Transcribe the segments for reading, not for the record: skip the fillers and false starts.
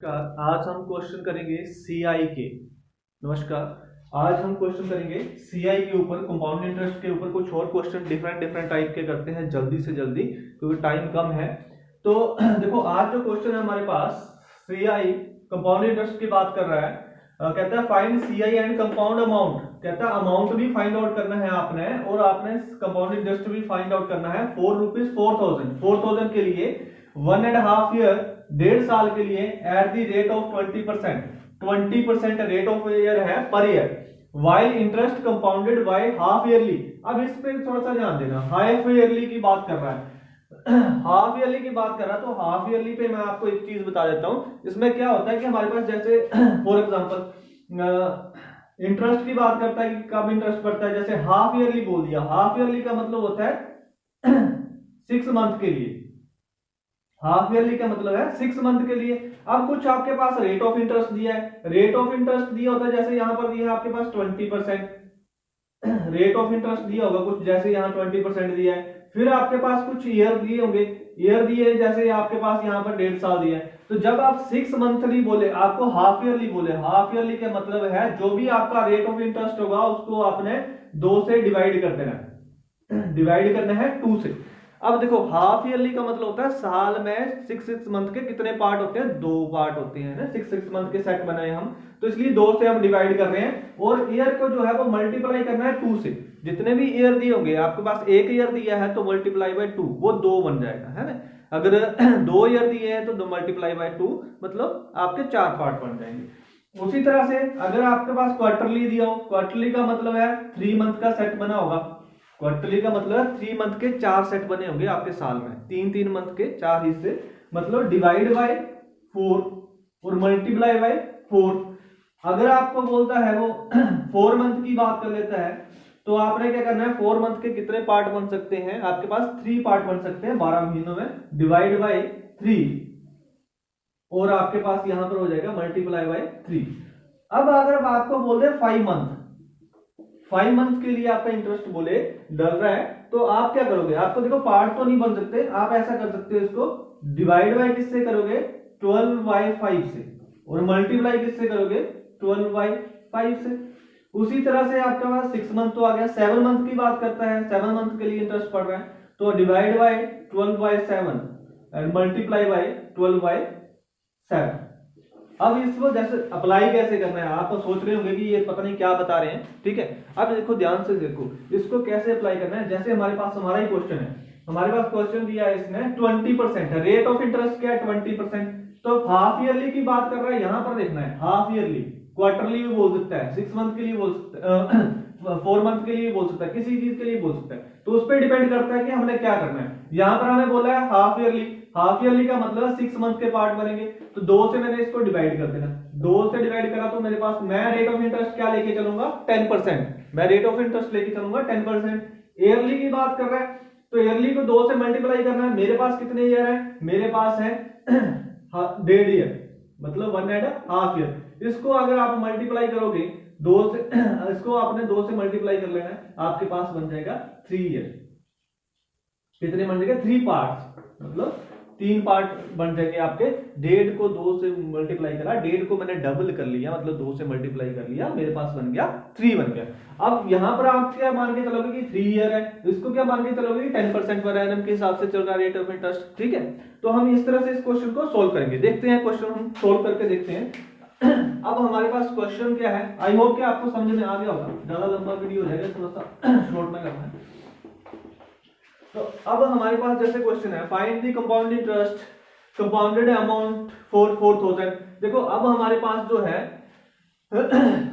नमस्कार। आज हम क्वेश्चन करेंगे सीआई के। नमस्कार। आज हम क्वेश्चन करेंगे सीआई के ऊपर, कंपाउंड इंटरेस्ट के ऊपर। कुछ और क्वेश्चन डिफरेंट डिफरेंट टाइप के करते हैं जल्दी से जल्दी, क्योंकि टाइम कम है। तो देखो, आज जो क्वेश्चन है हमारे पास, सीआई कंपाउंड इंटरेस्ट की बात कर रहा है। कहता है find CI and compound amount. कहता है अमाउंट भी फाइंड आउट करना है आपने, और आपने कंपाउंड इंटरेस्ट भी फाइंड आउट करना है। 4 के लिए 1.5 ईयर, 1.5 साल के लिए at the rate of 20% rate of year है per year, while interest compounded by half yearly. अब इस पे थोड़ा सा ध्यान देना, हाफ ईयरली की बात कर रहा है। हाफ ईयरली की बात कर रहा है, तो हाफ ईयरली पे मैं आपको एक चीज बता देता हूं। इसमें क्या होता है कि हमारे पास जैसे फॉर एग्जांपल इंटरेस्ट की बात करता है कि कब इंटरेस्ट बढ़ता है। जैसे हाफ ईयरली बोल दिया, हाफ ईयरली का मतलब होता है 6 मंथ के लिए। हाफ ईयरली का मतलब है 6 मंथ के लिए। अब कुछ आपके पास रेट ऑफ इंटरेस्ट दिया है, रेट ऑफ इंटरेस्ट दिया होता है, जैसे यहां पर दिया है आपके पास 20%। रेट ऑफ इंटरेस्ट दिया होगा कुछ, जैसे यहाँ 20% दिया है। फिर आपके पास कुछ ईयर दिए होंगे, ईयर दिए जैसे आपके पास यहाँ पर 1.5 साल दिया है। तो जब आप 6 मंथली बोले, आपको हाफ ईयरली बोले, हाफ ईयरली का मतलब है जो भी आपका रेट ऑफ इंटरेस्ट होगा उसको आपने 2 से डिवाइड कर देना है। डिवाइड करना है 2 से। अब देखो, हाफ ईयरली का मतलब होता है साल में 6 मंथ के कितने पार्ट होते हैं, 2 पार्ट होते हैं ना। 6 मंथ के सेट बनाए हम, तो इसलिए 2 से हम डिवाइड कर रहे हैं, और ईयर को जो है वो मल्टीप्लाई करना है 2 से। जितने भी ईयर दिए होंगे, आपके पास 1 ईयर दिया है तो मल्टीप्लाई बाय 2, वो 2 बन जाएगा, है ना। अगर 2 ईयर दिए हैं तो 2 मल्टीप्लाई बाय 2, मतलब आपके 4 पार्ट बन जाएंगे। उसी तरह से अगर आपके पास क्वार्टरली दिया हो, क्वार्टरली का मतलब है 3 मंथ का सेट बना होगा। क्वार्टरली का मतलब है 3 मंथ के 4 सेट बने होंगे आपके साल में, 3 मंथ के 4 हिस्से, मतलब डिवाइड बाय 4 और मल्टीप्लाई बाय 4। अगर आपको बोलता है वो 4 मंथ की बात कर लेता है, तो आपने क्या करना है, 4 मंथ के कितने पार्ट बन सकते हैं, आपके पास 3 पार्ट बन सकते हैं 12 महीनों में, डिवाइड बाय 3, और आपके पास यहां पर हो जाएगा मल्टीप्लाई बाय 3। अब अगर आपको बोल दे 5 मंथ के लिए आपका इंटरेस्ट बोले डल रहा है, तो आप क्या करोगे। आपको देखो पार्ट तो नहीं बन सकते, आप ऐसा कर सकते हो, इसको डिवाइड बाय किससे करोगे, 12/5 से, और मल्टीप्लाई किससे करोगे, 12/5 से। उसी तरह से आपके पास 6 मंथ तो आ गया। 7 मंथ की बात करता है, 7 मंथ के लिए इंटरेस्ट पड़ रहा है, तो divide by 12/7 and multiply by 12/7। अब इसको जैसे अप्लाई कैसे करना है, आप तो सोच रहे होंगे कि ये पता नहीं क्या बता रहे हैं, ठीक है। अब देखो, ध्यान से देखो, इसको कैसे अप्लाई करना है। जैसे हमारे पास हमारा ही क्वेश्चन है, हमारे पास क्वेश्चन दिया है, इसने 20% है, रेट ऑफ इंटरेस्ट क्या है 20%। तो हाफ ईयरली की बात कर रहा है, यहां पर देखना है हाफ ईयरली। क्वार्टरली भी बोल सकता है, 6 मंथ के लिए बोल सकता है, 4 मंथ के लिए बोल सकता है, किसी चीज के लिए बोल सकता है। तो उस पर डिपेंड करता है कि हमने क्या करना है। यहां पर हमें बोला है हाफ ईयरली, हाफ ईयरली का मतलब 6 मंथ के पार्ट बनेंगे, तो 2 से मैंने इसको डिवाइड कर देना। 2 से डिवाइड करा तो मेरे पास, मैं रेट ऑफ इंटरेस्ट क्या लेके चलूंगा, 10%। मैं रेट ऑफ इंटरेस्ट लेके चलूंगा 10%। ईयरली की बात कर रहा है, तो ईयरली को 2 से मल्टीप्लाई करना है। मेरे पास कितने ईयर है, मेरे पास है 1.5 ईयर, मतलब 1.5 ईयर। इसको अगर आप मल्टीप्लाई करोगे 2 से, इसको आपने 2 से मल्टीप्लाई कर लेना है, आपके पास बन जाएगा 3 ईयर। कितने बन जाएंगे, 3 पार्ट, मतलब 3 पार्ट बन जाएंगे आपके। 1.5 को 2 से मल्टीप्लाई करा, 1.5 को मैंने डबल कर लिया, मतलब 2 से मल्टीप्लाई कर लिया, मेरे पास बन गया 3 बन गया। अब यहां पर आप क्या मान के चलोगे कि 3 ईयर है, इसको क्या मान के चलोगे कि 10% पर एनम के हिसाब से चल रहा है रेट ऑफ इंटरेस्ट, ठीक है। तो हम इस तरह से इस क्वेश्चन को सोल्व करेंगे। देखते हैं क्वेश्चन हम सोल्व करके देखते हैं। अब हमारे पास क्वेश्चन क्या है, आई होप कि आपको समझ में आ गया होगा। ज्यादा लंबा वीडियो हो जाएगा, थोड़ा सा शॉर्ट में करना है। तो अब हमारे पास जैसे क्वेश्चन है, find the compound interest compounded amount for 4000। देखो, अब हमारे पास जो है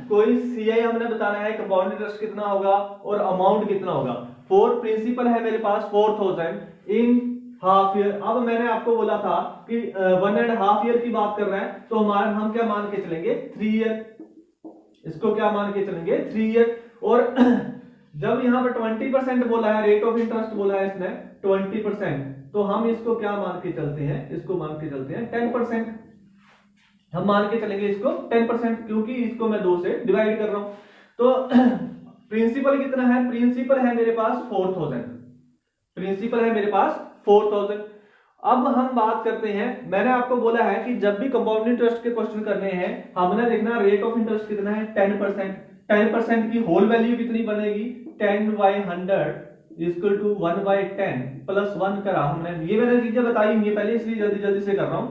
कोई सीआई हमने बताना है, कंपाउंड इंटरेस्ट कितना होगा और अमाउंट कितना होगा। फॉर प्रिंसिपल है मेरे पास 4000 इन हाफ ईयर। अब मैंने आपको बोला था कि 1.5 ईयर की बात कर रहे हैं, तो हम क्या मान के चलेंगे, 3 ईयर। इसको क्या मान के चलेंगे, 3 ईयर। और जब यहाँ पर 20% बोला है, रेट ऑफ इंटरेस्ट बोला है इसने 20%, तो हम इसको क्या मान के चलते हैं, इसको मान के चलते हैं 10%। हम मान के चलेंगे इसको 10%, क्योंकि इसको मैं 2 से डिवाइड कर रहा हूं। तो प्रिंसिपल कितना है, प्रिंसिपल है मेरे पास 4000, प्रिंसिपल है मेरे पास 4000। अब हम बात करते हैं, मैंने आपको बोला है कि जब भी कंपाउंड इंटरेस्ट के क्वेश्चन करने हैं हमने देखना रेट ऑफ इंटरेस्ट कितना है 10%। 10% की होल वैल्यू कितनी बनेगी 10/100 इक्वल टू 1/10 प्लस 1 करा हमने, ये मैंने चीजें बताई हुई है पहले इसलिए जल्दी जल्दी से कर रहा हूं।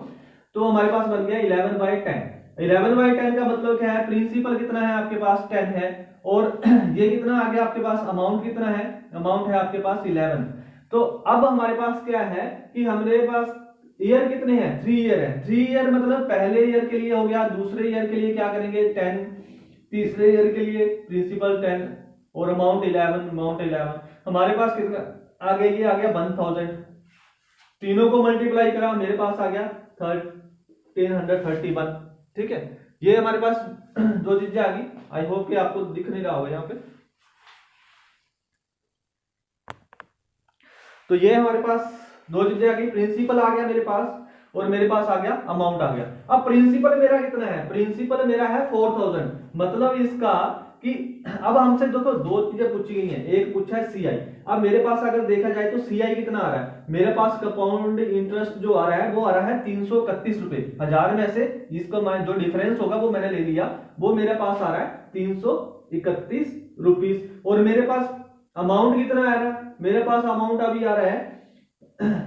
तो हमारे पास बन गया 11/10। 11/10 का मतलब क्या है, प्रिंसिपल कितना है आपके पास 10 है और ये कितना आ गया आपके पास, अमाउंट कितना है, अमाउंट है आपके पास 11। तो अब हमारे पास क्या है कि हमारे पास ईयर कितने हैं 3 ईयर है। 3 ईयर मतलब पहले ईयर के लिए हो गया, दूसरे ईयर के लिए क्या करेंगे 10, तीसरे ईयर के लिए प्रिंसिपल 10 और अमाउंट 11। अमाउंट 11 हमारे पास कितना आ गया, ये आ गया 1000। तीनों को मल्टीप्लाई करा मेरे पास आ गया 1331। ठीक है, ये हमारे पास दो चीजें आ गई। आई होप कि आपको दिख नहीं रहा होगा यहाँ पे। तो ये हमारे पास दो चीजें आ गई, प्रिंसिपल आ गया मेरे पास और मेरे पास आ गया अमाउंट आ गया। अब प्रिंसिपल मेरा कितना है, प्रिंसिपल मेरा है 4000। मतलब इसका कि अब हमसे देखो दो चीजें पूछी गई हैं, एक पूछा है सीआई। अब मेरे पास अगर देखा जाए तो सीआई कितना आ रहा है, मेरे पास कंपाउंड इंटरेस्ट जो आ रहा है वो आ रहा है 331 रुपए। 1000 में से इसका जो डिफरेंस होगा वो मैंने ले लिया, वो मेरे पास आ रहा है 331 रुपीस। और मेरे पास अमाउंट कितना आ रहा है, मेरे पास अमाउंट अभी आ रहा है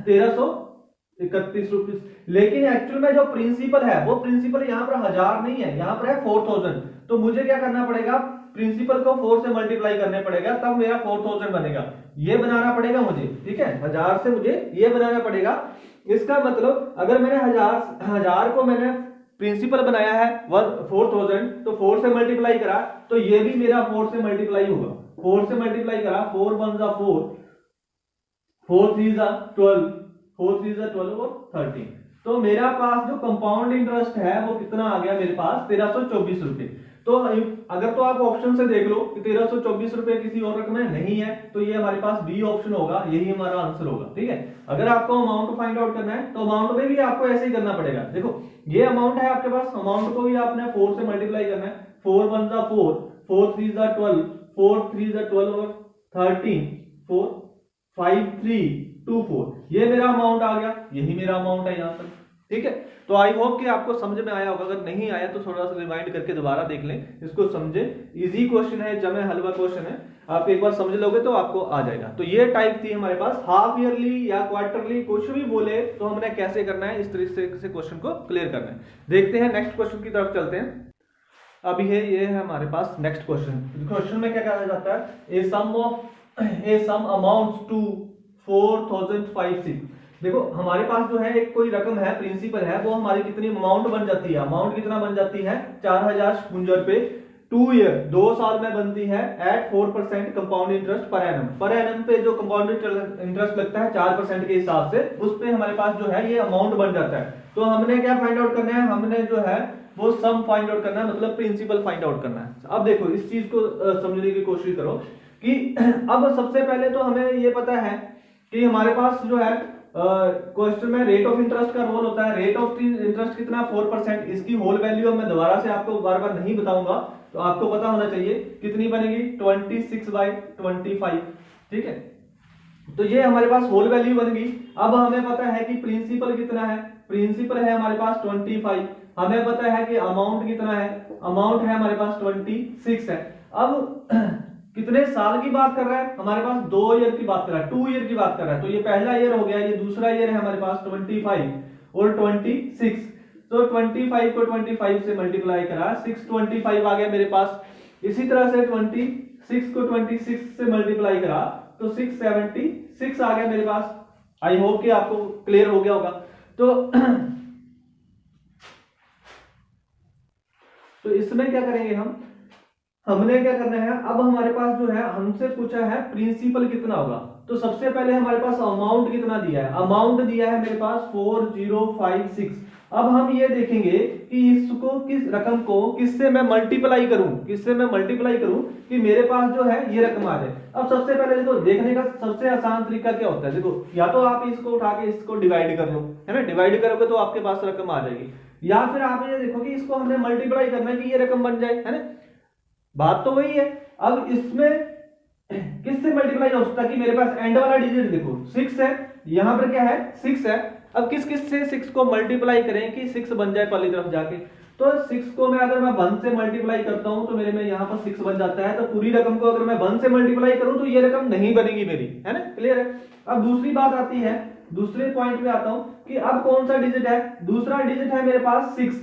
1331 रुपीस। लेकिन एक्चुअल में जो प्रिंसिपल है वो प्रिंसिपल यहाँ पर 1000 नहीं है, यहाँ पर है 4000। तो मुझे क्या करना पड़ेगा, प्रिंसिपल को 4 से मल्टीप्लाई करने पड़ेगा तब मेरा 4000 बनेगा। ये बनाना पड़ेगा मुझे, ठीक है, 1000 से मुझे ये बनाना पड़ेगा। इसका मतलब अगर मैंने 1000 को मैंने प्रिंसिपल बनाया है 4000 तो 4 से मल्टीप्लाई करा तो ये भी मेरा 4 से मल्टीप्लाई होगा। 4 से मल्टीप्लाई करा 4 1 जा 4, 4 3 जा 12, 4 3 जा 12 और 13। तो मेरा पास जो कंपाउंड इंटरेस्ट है वो कितना आ गया मेरे पास 1324 रुपए। तो अगर तो आप ऑप्शन से देख लो कि 1324 रुपए किसी और रकम में नहीं है तो ये हमारे पास बी ऑप्शन होगा, यही हमारा आंसर होगा। ठीक है, अगर आपको अमाउंट फाइंड आउट करना है तो अमाउंट में भी आपको ऐसे ही करना पड़ेगा। देखो ये अमाउंट है आपके पास, अमाउंट को भी आपने 4 से मल्टीप्लाई करना है। 4 1 जा 4, 4 3 जा 12, 4 3 जा 12 और 13, 4 5 3 2 4, ये मेरा अमाउंट आ गया, यही मेरा अमाउंट है यहाँ पर। ठीक है, तो आई होप कि आपको समझ में आया होगा। अगर नहीं आया तो थोड़ा सा रिवाइंड करके दोबारा देख लें, इसको समझे। इजी क्वेश्चन है, जमे हलवा क्वेश्चन है, आप एक बार समझ लोगे तो आपको आ जाएगा। तो ये टाइप थी हमारे पास, हाफ ईयरली या क्वार्टरली कुछ भी बोले तो हमने कैसे करना है, इस तरीके से क्वेश्चन को क्लियर करना है। देखते हैं नेक्स्ट क्वेश्चन की तरफ चलते हैं। अभी ये है हमारे पास नेक्स्ट क्वेश्चन। क्वेश्चन में क्या कहा जाता है, ए सम अमाउंट्स टू 4056। देखो हमारे पास जो है एक कोई रकम है, प्रिंसिपल है, वो हमारी कितनी अमाउंट बन जाती है, अमाउंट कितना बन जाती है 4056 रुपए 2 ईयर 2 साल में बनती है at 4% compound interest per annum. Per annum पे जो कंपाउंड इंटरेस्ट लगता है 4% के हिसाब से, उस पे हमारे पास जो है ये अमाउंट बन जाता है। तो हमने क्या फाइंड आउट करना है, हमने जो है वो सम फाइंड आउट करना है, मतलब प्रिंसिपल फाइंड आउट करना है। अब देखो इस चीज को समझने की कोशिश करो कि अब सबसे पहले तो हमें ये पता है कि हमारे पास जो है क्वेश्चन में रेट ऑफ इंटरेस्ट का रोल होता है। रेट ऑफ इंटरेस्ट कितना 4%, इसकी होल वैल्यू मैं दोबारा से आपको बार बार नहीं बताऊंगा, तो आपको पता होना चाहिए कितनी बनेगी 26/25। ठीक है, तो ये हमारे पास होल वैल्यू बन गई। अब हमें पता है कि प्रिंसिपल कितना है, प्रिंसिपल है हमारे पास 25। हमें पता है कि अमाउंट कितना है, अमाउंट है हमारे पास 26 है। अब कितने साल की बात कर रहा है, हमारे पास 2 ईयर की बात कर रहा है, 2 ईयर की बात कर रहा है। तो ये पहला ईयर हो गया, ये दूसरा ईयर है हमारे पास 25 और 26। तो 25 को 25 से मल्टीप्लाई करा 625 आ गया मेरे पास। इसी तरह से 26 को 26 से मल्टीप्लाई करा तो 676 आ गया मेरे पास। आई होप कि आपको क्लियर हो गया होगा। तो इसमें क्या करेंगे हमने क्या करना है, अब हमारे पास जो है हमसे पूछा है प्रिंसिपल कितना होगा। तो सबसे पहले हमारे पास अमाउंट कितना दिया है, अमाउंट दिया है मेरे पास 4056। अब हम ये देखेंगे कि इसको किस रकम को किससे मैं मल्टीप्लाई करूं, किससे मैं मल्टीप्लाई करूं कि मेरे पास जो है ये रकम आ जाए। अब सबसे पहले देखो देखने का सबसे आसान तरीका क्या होता है, देखो या तो आप इसको उठा के इसको डिवाइड कर लो, है ना, डिवाइड करोगे तो आपके पास रकम आ जाएगी। या फिर आप ये देखो कि इसको हमने मल्टीप्लाई करना है कि ये रकम बन जाए, है ना, बात तो वही है। अब इसमें किससे मल्टीप्लाई हो सकता है कि मेरे पास एंड वाला डिजिट देखो 6 है, यहां पर क्या है 6 है। अब किस किस से 6 को मल्टीप्लाई करें कि 6 बन जाए पहली तरफ जाके, तो 6 को मैं अगर मैं 1 से मल्टीप्लाई करता हूं तो मेरे में यहाँ पर 6 बन जाता है, तो पूरी रकम को अगर मैं 1 से मल्टीप्लाई करूं तो ये रकम नहीं बनेगी मेरी, है ना, क्लियर है। अब दूसरी बात आती है, दूसरे पॉइंट में आता हूं कि अब कौन सा डिजिट है, दूसरा डिजिट है मेरे पास 6,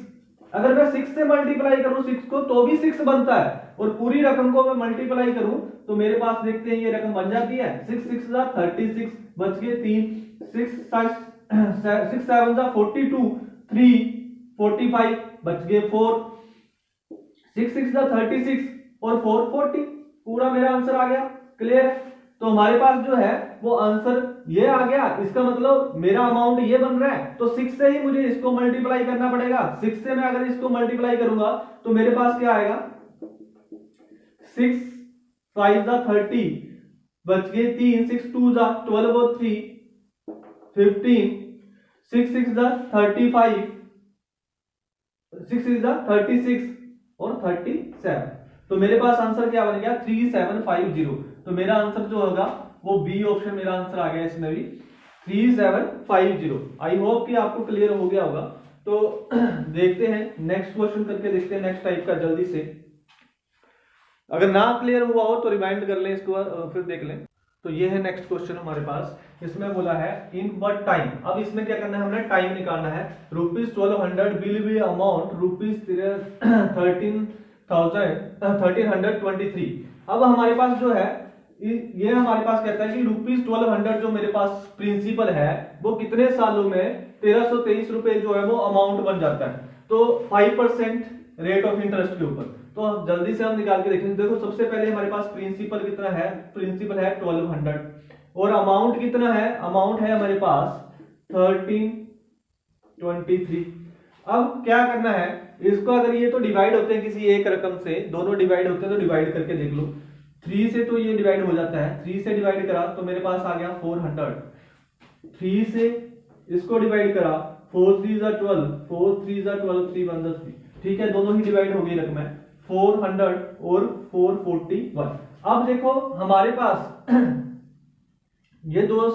अगर मैं 6 से मल्टीप्लाई करूं 6 को तो भी 6 बनता है, और पूरी रकम को मैं मल्टीप्लाई करूं तो मेरे पास देखते हैं ये रकम बन जाती है 6 6 जा 36, बच गए 3, 6 7 जा 42, 3 45, बच गए 4, 6 6 जा 36 और 4 40, पूरा मेरा आंसर आ गया, क्लियर। तो हमारे पास जो है वो आंसर ये आ गया, इसका मतलब मेरा अमाउंट ये बन रहा है, तो 6 से ही मुझे इसको मल्टीप्लाई करना पड़ेगा। 6 से मैं अगर इसको मल्टीप्लाई करूंगा तो मेरे पास क्या आएगा, 6 5 जा 30, बच गए 3, 6 2 जा 12 और 3 15, 6 6 जा 35, 6 6 जा 36 और 37, तो मेरे पास आंसर क्या बन गया 3750। तो मेरा आंसर जो होगा वो बी ऑप्शन मेरा आंसर आ गया इसमें भी 3750। आई होप कि आपको क्लियर हो गया होगा। तो देखते हैं नेक्स्ट क्वेश्चन करके देखते हैं नेक्स्ट टाइप का जल्दी से, अगर ना क्लियर हुआ हो तो रिमाइंड कर लें इसको, फिर देख लें। तो ये है नेक्स्ट क्वेश्चन हमारे पास, इसमें बोला है इन व्हाट टाइम। अब इसमें क्या करना है, हमने टाइम निकालना है। ₹1200 बिल बी अमाउंट ₹1323। अब हमारे पास जो है ये हमारे पास कहता है कि ₹1200 जो मेरे पास प्रिंसिपल है वो कितने सालों में 1323 रुपए जो है वो अमाउंट बन जाता है, तो 5% रेट ऑफ इंटरेस्ट के ऊपर। तो अब जल्दी से हम निकाल के देखेंगे। देखो सबसे पहले हमारे पास प्रिंसिपल कितना है, प्रिंसिपल है 1200 और अमाउंट कितना है, अमाउंट है हमारे पास 1323। अब क्या करना है, इसको अगर ये तो डिवाइड होते हैं किसी एक रकम से, दोनों डिवाइड होते हैं तो डिवाइड करके देख लो। 3 से तो ये डिवाइड हो जाता है, 3 से डिवाइड करा तो मेरे पास आ गया 400, 3 से इसको डिवाइड करा 4 3 जा 12, 4 3 जा 12, 3 1 जा 3, ठीक है, दोनों ही डिवाइड हो गई रकमें 400 और 441। अब देखो हमारे पास ये दो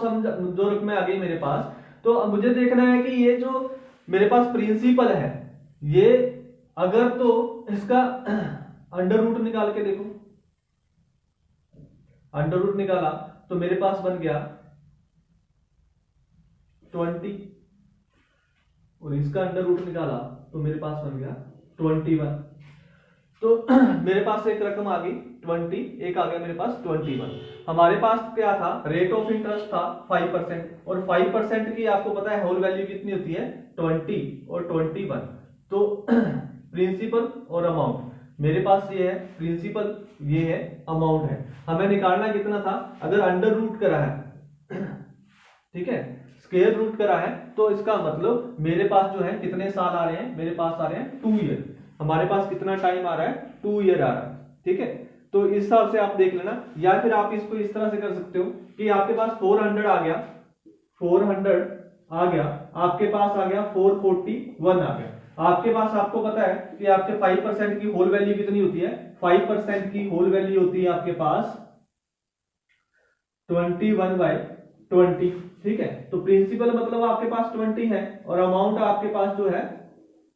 रकमें आ गई मेरे पास, तो अब मुझे देखना है कि ये जो मेरे पास प्रिंसिपल है ये अगर तो इसका अंडर रूट निकाल के देखो, अंडर रूट निकाला तो मेरे पास बन गया 20 और इसका अंडर रूट निकाला तो मेरे पास बन गया 21। तो मेरे पास एक रकम आ गई 20, एक आ गया मेरे पास 21। हमारे पास क्या था, रेट ऑफ इंटरेस्ट था 5%, और 5% की आपको पता है होल वैल्यू कितनी होती है 20 और 21। तो प्रिंसिपल और अमाउंट मेरे पास ये है, प्रिंसिपल ये है, अमाउंट है, हमें निकालना कितना था, अगर अंडर रूट करा है ठीक है, स्क्वायर रूट करा है, तो इसका मतलब मेरे पास जो है कितने साल आ रहे हैं, मेरे पास आ रहे हैं 2 ईयर। हमारे पास कितना टाइम आ रहा है 2 ईयर आ रहा है, ठीक है। तो इस हिसाब से आप देख लेना, या फिर आप इसको इस तरह से कर सकते हो कि आपके पास 400 आ गया, 400 आ गया, आपके पास आ गया 441 आ गया, आपके पास आपको पता है कि आपके 5% की होल वैल्यू कितनी होती है, 5% की होल वैल्यू होती है आपके पास 21/20, ठीक है। तो प्रिंसिपल मतलब आपके पास 20 है और अमाउंट आपके पास जो है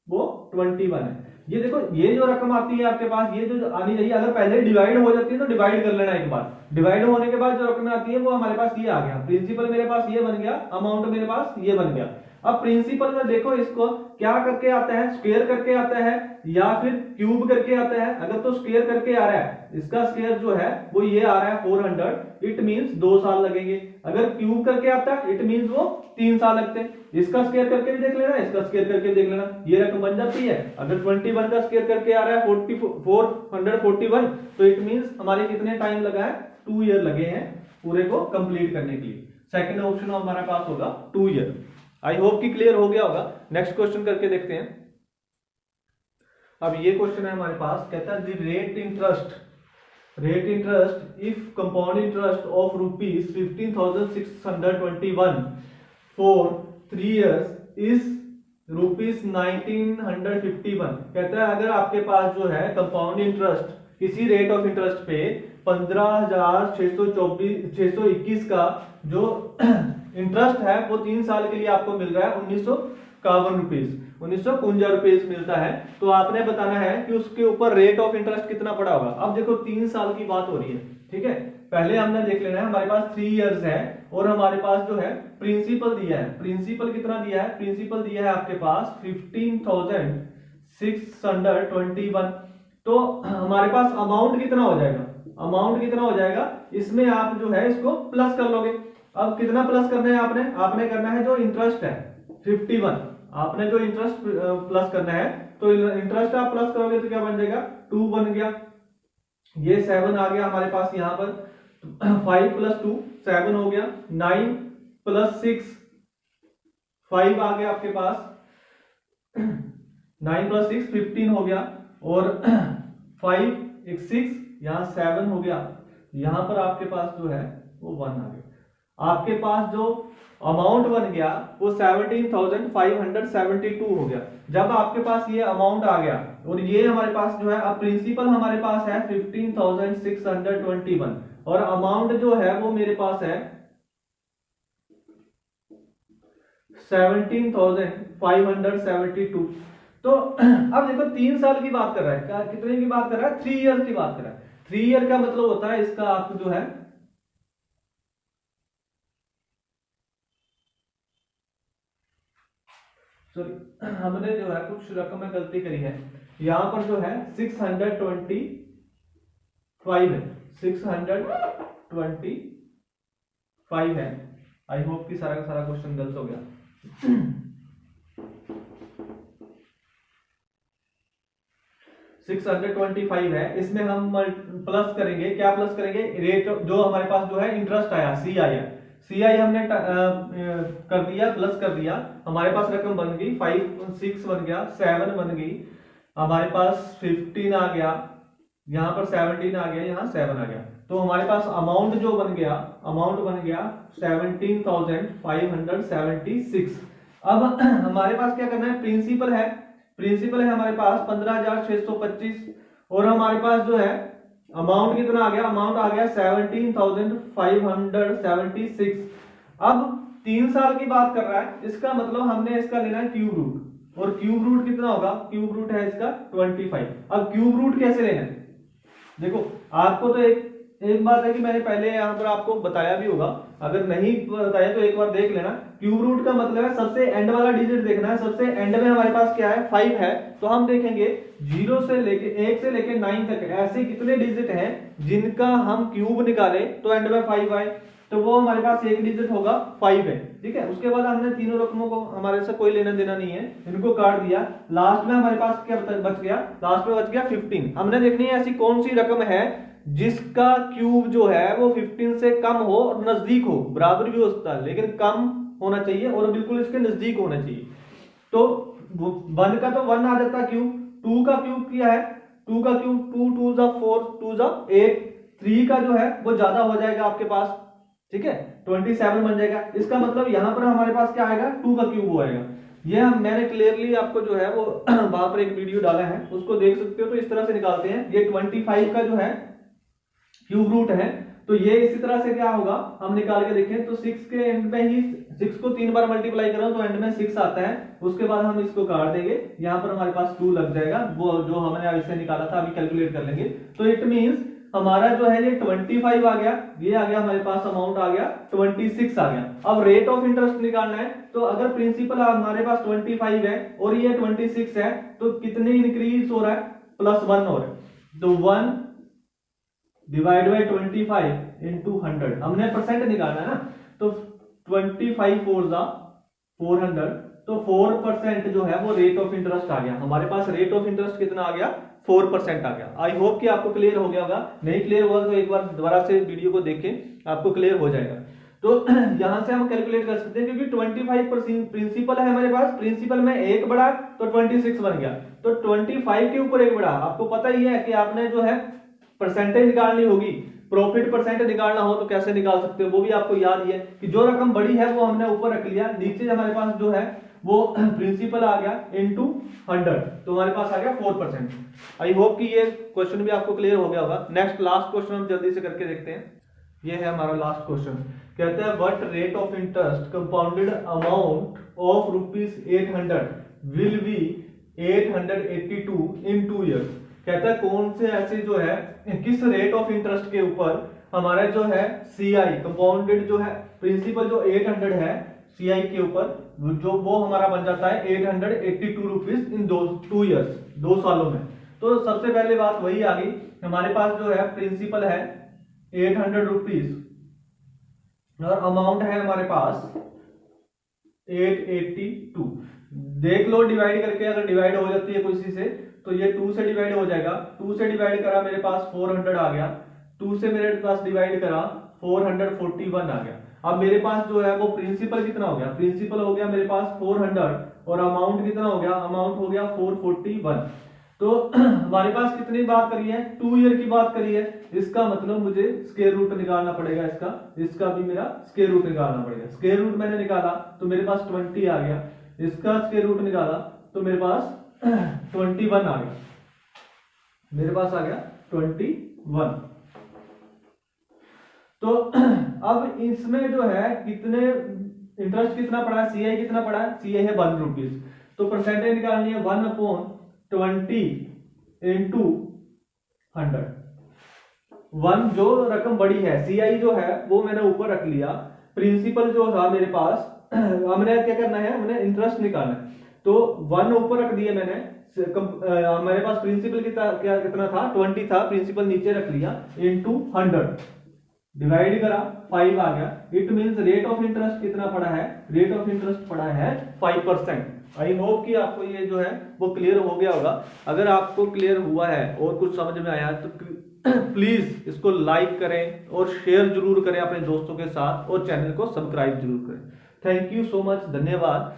वो 21 है। ये देखो ये जो रकम आती है आपके पास, ये जो आनी चाहिए, अगर पहले डिवाइड हो जाती है तो डिवाइड कर लेना एक बार, डिवाइड होने के बाद जो रकम आती है वो हमारे पास ये आ गया, प्रिंसिपल मेरे पास ये बन गया, अमाउंट मेरे पास ये बन गया। अब प्रिंसिपल में देखो इसको क्या करके आता है, स्क्वायर करके आता है या फिर क्यूब करके आता है। अगर तो स्क्वायर करके आ रहा है, इसका स्क्वायर जो है वो ये आ रहा है 400, इट मींस 2 साल लगेंगे। अगर क्यूब करके आता है इट मींस वो 3 साल लगते हैं। इसका स्क्वायर करके भी देख लेना, इसका स्क्वायर करके देख लेना, ये रकम बन जाती है। अगर 21 का स्क्वायर करके आ रहा है 441, तो इट मींस हमारे कितने टाइम लगा है, 2 ईयर लगे हैं पूरे को कंप्लीट करने के लिए। सेकंड ऑप्शन हमारे पास होगा 2 ईयर। आई होप कि क्लियर हो गया होगा। नेक्स्ट क्वेश्चन करके देखते हैं। अब ये क्वेश्चन है हमारे पास, कहता है rate interest if compound interest of ₹15,621 for 3 years is ₹1951। कहता है अगर आपके पास जो है कंपाउंड इंटरेस्ट किसी रेट ऑफ इंटरेस्ट पे 15,621 का जो इंटरेस्ट है वो 3 साल के लिए आपको मिल रहा है 1951 रुपीज, 1951 रुपीज मिलता है। तो आपने बताना है कि उसके ऊपर रेट ऑफ इंटरेस्ट कितना पड़ा होगा। अब देखो 3 साल की बात हो रही है, ठीक है। पहले हमने देख लेना है, हमारे पास 3 इयर्स है और हमारे पास जो है प्रिंसिपल दिया है। प्रिंसिपल कितना दिया है? प्रिंसिपल दिया है आपके पास 15,621। तो हमारे पास अमाउंट कितना हो जाएगा? अमाउंट कितना हो जाएगा? इसमें आप जो है इसको प्लस कर लोगे। अब कितना प्लस करना है आपने? आपने करना है जो इंटरेस्ट है 51, आपने जो इंटरेस्ट प्लस करना है, तो इंटरेस्ट आप प्लस करोगे तो क्या बन जाएगा? 2 बन गया, ये 7 आ गया हमारे पास यहाँ पर, 5 + 2 7 हो गया, 9 + 6 5 आ गया आपके पास, 9 + 6 15 हो गया, और 5 एक 6 यहाँ 7 हो गया, यहाँ पर आपके पास जो है वो 1 आ गया। आपके पास जो अमाउंट बन गया वो 17,572 हो गया। जब आपके पास ये अमाउंट आ गया और ये हमारे पास जो है, अब प्रिंसिपल हमारे पास है 15,621 और अमाउंट जो है वो मेरे पास है 17,572। तो अब देखो 3 साल की बात कर रहा है, कितने की बात कर रहा है? 3 ईयर की बात कर रहा है। 3 ईयर का मतलब होता है इसका आपको जो है, सॉरी हमने जो है कुछ रकम में गलती करी है, यहां पर जो है 625 है, 625 है। आई होप कि सारा का सारा क्वेश्चन गलत हो गया। 625 है, इसमें हम प्लस करेंगे, क्या प्लस करेंगे? रेट जो हमारे पास जो है इंटरेस्ट आया, सी आई है, सीआई हमने कर दिया, प्लस कर दिया, हमारे पास रकम बन गई 5 6 बन गया, 7 बन गई, हमारे पास 15 आ गया, यहाँ पर 17 आ गया, यहाँ 7 आ गया। तो हमारे पास अमाउंट जो बन गया, अमाउंट बन गया 17,576। अब हमारे पास क्या करना है? प्रिंसिपल है, प्रिंसिपल है हमारे पास 15,625 और हमारे पास जो है अमाउंट कितना आ गया? अमाउंट आ गया 17,576। अब 3 साल की बात कर रहा है, इसका मतलब हमने इसका लेना है क्यूब रूट, और क्यूब रूट कितना होगा? क्यूब रूट है इसका 25। अब क्यूब रूट कैसे लेना है? देखो आपको तो एक बात है कि मैंने पहले यहाँ पर आपको बताया भी होगा, अगर नहीं बताया तो एक बार देख लेना। क्यूब रूट का मतलब है सबसे एंड वाला डिजिट देखना है। सबसे एंड में हमारे पास क्या है? 5 है, तो हम देखेंगे 0 से लेके 1 से लेके 9 तक ऐसे कितने डिजिट हैं जिनका हम क्यूब निकाले तो एंड में 5 आए, तो वो हमारे पास एक डिजिट होगा 5 है, ठीक है। उसके बाद हमने तीनों रकमों को, हमारे से कोई लेना देना नहीं है, इनको काट दिया। लास्ट में हमारे पास क्या बच गया? लास्ट में बच गया 15। हमने देखनी है ऐसी कौन सी रकम है जिसका क्यूब जो है वो 15 से कम हो और नजदीक हो, बराबर भी हो सकता है लेकिन कम होना चाहिए और बिल्कुल इसके नजदीक होना चाहिए। तो 1 का तो 1 आ जाता क्यूब, 2 का क्यूब क्या है? 2 का क्यूब 2 2 जा 4 2 जा 8, 3 का जो है वो ज्यादा हो जाएगा आपके पास, ठीक है, 27 बन जाएगा। इसका मतलब यहां पर हमारे पास क्या आएगा? 2 का क्यूब आएगा। ये मैंने क्लियरली आपको जो है वो वहां पर एक वीडियो डाला है, उसको देख सकते हो। तो इस तरह से निकालते हैं। ये 25 का जो है क्यूब रूट है, तो ये इसी तरह से क्या होगा हम निकाल के देखें तो 6 के एंड में ही 6 को 3 बार मल्टीप्लाई करो तो एंड में 6 आता है। उसके बाद हम इसको काट देंगे, यहाँ पर हमारे पास 2 लग जाएगा, वो जो हमने ऐसे निकाला था अभी कैलकुलेट कर लेंगे। तो इट मींस हमारा जो है ये 25 आ गया, ये आ गया हमारे पास, अमाउंट आ गया 26 आ गया। अब रेट ऑफ इंटरेस्ट निकालना है, तो अगर प्रिंसिपल हमारे पास 25 है और ये 26 है तो कितने इंक्रीज हो रहा है? +1 हो रहा है। तो 1 डिवाइड बाई 25 इंटू 100, हमने परसेंट निकालना है ना, तो 25 4 जा 400, तो 4% जो है वो रेट ऑफ इंटरेस्ट आ गया हमारे पास। रेट ऑफ इंटरेस्ट कितना आ गया? 4% आ गया। आई होप कि आपको क्लियर हो गया होगा, नहीं क्लियर हुआ तो एक बार दोबारा से वीडियो को देखें, आपको क्लियर हो जाएगा। तो यहां से हम कैलकुलेट कर सकते हैं, क्योंकि 25% प्रिंसिपल है हमारे पास, प्रिंसिपल में एक बढ़ा तो 26 बन गया, तो 25 के ऊपर एक बढ़ा। आपको पता ही है कि आपने जो है परसेंटेज निकालनी होगी, प्रॉफिट परसेंट निकालना हो तो कैसे निकाल सकते हो, वो भी आपको याद ही है कि जो रकम बड़ी है वो हमने ऊपर रख लिया, नीचे हमारे पास जो है वो प्रिंसिपल आ गया इनटू 100, तो हमारे पास आ गया 4%। आई होप कि ये क्वेश्चन भी आपको क्लियर हो गया होगा। नेक्स्ट लास्ट क्वेश्चन हम जल्दी से करके देखते हैं। ये है हमारा लास्ट क्वेश्चन। कहता है what rate of interest compounded amount of ₹800 will be 882 in 2 years. कहता है कौन से ऐसे जो है किस रेट ऑफ इंटरेस्ट के ऊपर हमारा जो है सीआई कंपाउंडेड जो है प्रिंसिपल जो 800 है सीआई के ऊपर जो वो हमारा बन जाता है 882 रुपीज इन 2 ईयर्स, 2 सालों में। तो सबसे पहले बात वही आ गई, हमारे पास जो है प्रिंसिपल है 800 रुपीज और अमाउंट है हमारे पास 882। देख लो डिवाइड करके, अगर डिवाइड हो जाती है किसी से तो ये 2 से डिवाइड हो जाएगा। 2 से डिवाइड करा मेरे पास 400 आ गया, 2 से मेरे पास डिवाइड करा 441 आ गया। अब मेरे पास जो है वो प्रिंसिपल कितना हो गया, प्रिंसिपल हो गया मेरे पास 400 और अमाउंट कितना हो गया, अमाउंट हो गया 441। तो हमारे पास कितनी बात करी है, 2 ईयर की बात करी है। इसका मतलब मुझे स्क्वायर रूट निकालना पड़ेगा, इसका भी मेरा स्क्वायर रूट निकालना पड़ेगा। स्क्वायर रूट मैंने निकाला तो मेरे पास 20 आ गया, इसका स्क्वायर रूट निकाला तो मेरे पास 21 आ गया, मेरे पास आ गया 21। तो अब इसमें जो है कितने इंटरेस्ट कितना पड़ा है, सीआई कितना पड़ा है, सीआई है 1 रुपीज। तो परसेंटेज निकालनी है 1/20 इंटू 100। 1 जो रकम बड़ी है, सीआई जो है वो मैंने ऊपर रख लिया, प्रिंसिपल जो था मेरे पास हमने क्या करना है, हमने इंटरेस्ट निकालना है। तो 1 ऊपर रख दिया मैंने, मेरे पास प्रिंसिपल कितना था 20 था, प्रिंसिपल नीचे रख लिया इंटू 100 डिवाइड करा 5 आ गया। It means rate of interest कितना पड़ा है, रेट ऑफ इंटरेस्ट पड़ा है 5%। आई होप कि आपको ये जो है वो क्लियर हो गया होगा। अगर आपको क्लियर हुआ है और कुछ समझ में आया तो प्लीज इसको लाइक करें और शेयर जरूर करें अपने दोस्तों के साथ और चैनल को सब्सक्राइब जरूर करें। थैंक यू सो मच, धन्यवाद।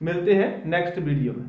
मिलते हैं नेक्स्ट वीडियो में।